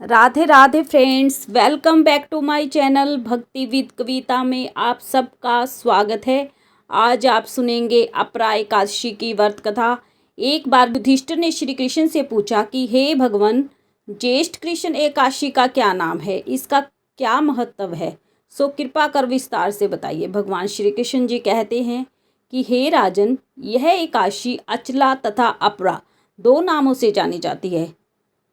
Radhe Radhe friends, welcome back to my channel Bhakti with Kavita में आप सबका स्वागत है। आज आप सुनेंगे अपरा एकादशी की व्रत कथा। एक बार युधिष्ठिर ने श्री कृष्ण से पूछा कि हे भगवान, ज्येष्ठ कृष्ण एकादशी का क्या नाम है, इसका क्या महत्व है, सो कृपा कर विस्तार से बताइए। भगवान श्री कृष्ण जी कहते हैं कि हे राजन, यह एकादशी अचला तथा अपरा दो नामों से जानी जाती है।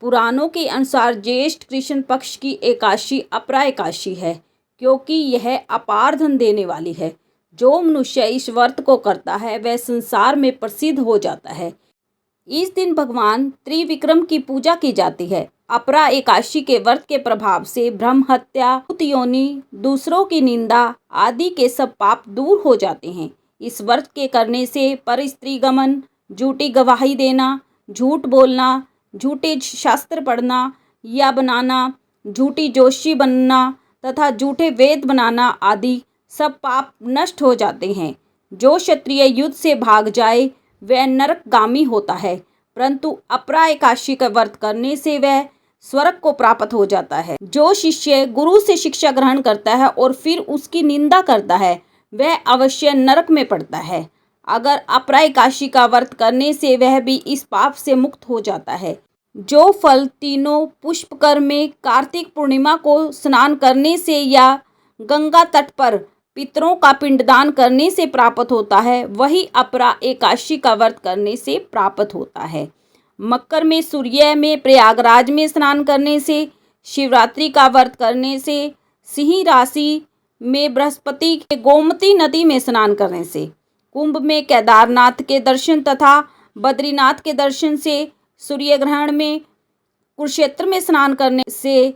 पुराणों के अनुसार ज्येष्ठ कृष्ण पक्ष की एकादशी अपरा एकादशी है, क्योंकि यह अपार धन देने वाली है। जो मनुष्य इस व्रत को करता है वह संसार में प्रसिद्ध हो जाता है। इस दिन भगवान त्रिविक्रम की पूजा की जाती है। अपरा एकादशी के व्रत के प्रभाव से ब्रह्म हत्या, भूत योनि, दूसरों की निंदा आदि के सब पाप दूर हो जाते हैं। इस व्रत के करने से पर स्त्री गमन, झूठी गवाही देना, झूठ बोलना, झूठे शास्त्र पढ़ना या बनाना, झूठी जोशी बनना तथा झूठे वेद बनाना आदि सब पाप नष्ट हो जाते हैं। जो क्षत्रिय युद्ध से भाग जाए वह नरकगामी होता है, परंतु अपरा एकादशी का व्रत करने से वह स्वर्ग को प्राप्त हो जाता है। जो शिष्य गुरु से शिक्षा ग्रहण करता है और फिर उसकी निंदा करता है वह अवश्य नरक में पड़ता है। अगर अपरा एकादशी का व्रत करने से वह भी इस पाप से मुक्त हो जाता है। जो फल तीनों पुष्पकर में कार्तिक पूर्णिमा को स्नान करने से या गंगा तट पर पितरों का पिंडदान करने से प्राप्त होता है, वही अपरा एकादशी का व्रत करने से प्राप्त होता है। मकर में सूर्य में प्रयागराज में स्नान करने से, शिवरात्रि का व्रत करने से, सिंह राशि में बृहस्पति के गोमती नदी में स्नान करने से, कुंभ में केदारनाथ के दर्शन तथा बद्रीनाथ के दर्शन से, सूर्य ग्रहण में कुरुक्षेत्र में स्नान करने से,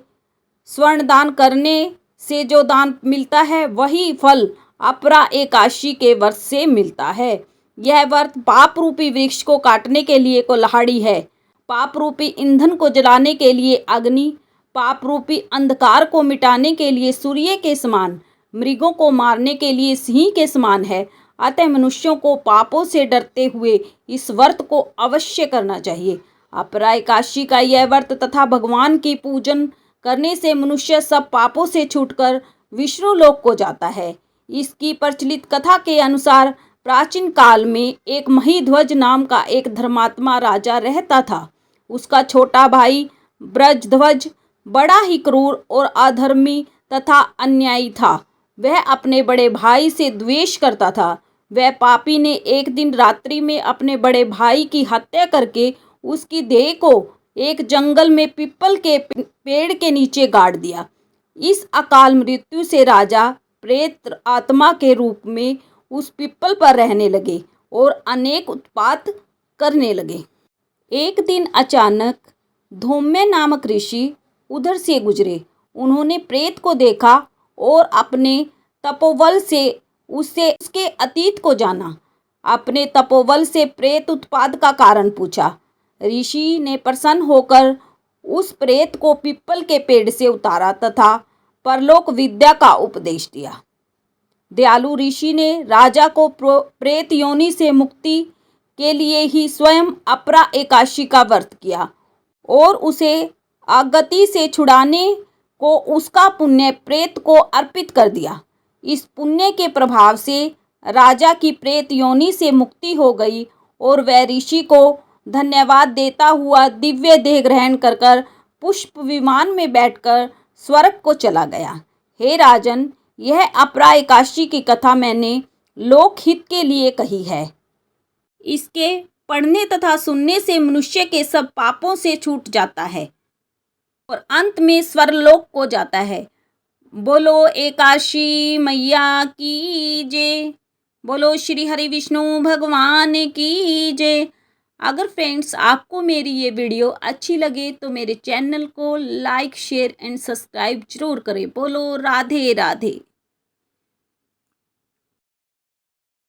स्वर्ण दान करने से जो दान मिलता है वही फल अपरा एकादशी के व्रत से मिलता है। यह व्रत पाप रूपी वृक्ष को काटने के लिए कुल्हाड़ी है, पाप रूपी ईंधन को जलाने के लिए अग्नि, पाप रूपी अंधकार को मिटाने के लिए सूर्य के समान, मृगों को मारने के लिए सिंह के समान है। अतः मनुष्यों को पापों से डरते हुए इस व्रत को अवश्य करना चाहिए। अपरा एकादशी का यह व्रत तथा भगवान की पूजन करने से मनुष्य सब पापों से छूटकर विष्णु लोक को जाता है। इसकी प्रचलित कथा के अनुसार प्राचीन काल में एक महीध्वज नाम का एक धर्मात्मा राजा रहता था। उसका छोटा भाई ब्रजध्वज बड़ा ही क्रूर और अधर्मी तथा अन्यायी था। वह अपने बड़े भाई से द्वेष करता था। वह पापी ने एक दिन रात्रि में अपने बड़े भाई की हत्या करके उसकी देह को एक जंगल में पीपल के पेड़ के नीचे गाड़ दिया। इस अकाल मृत्यु से राजा प्रेत आत्मा के रूप में उस पीपल पर रहने लगे और अनेक उत्पात करने लगे। एक दिन अचानक धौम्य नामक ऋषि उधर से गुजरे। उन्होंने प्रेत को देखा और अपने तपोबल से उसके अतीत को जाना। अपने तपोबल से प्रेत उत्पाद का कारण पूछा। ऋषि ने प्रसन्न होकर उस प्रेत को पीपल के पेड़ से उतारा तथा परलोक विद्या का उपदेश दिया। दयालु ऋषि ने राजा को प्रेत योनि से मुक्ति के लिए ही स्वयं अपरा एकादशी का व्रत किया और उसे अगति से छुड़ाने को उसका पुण्य प्रेत को अर्पित कर दिया। इस पुण्य के प्रभाव से राजा की प्रेत योनि से मुक्ति हो गई और वह ऋषि को धन्यवाद देता हुआ दिव्य देह ग्रहण कर पुष्प विमान में बैठकर स्वर्ग को चला गया। हे राजन, यह अपरा एकादशी की कथा मैंने लोकहित के लिए कही है। इसके पढ़ने तथा सुनने से मनुष्य के सब पापों से छूट जाता है और अंत में स्वर्गलोक को जाता है। बोलो एकादशी मैया की जय। बोलो श्री हरि विष्णु भगवान की जय। अगर फ्रेंड्स आपको मेरी ये वीडियो अच्छी लगे तो मेरे चैनल को लाइक, शेयर एंड सब्सक्राइब जरूर करें। बोलो राधे राधे।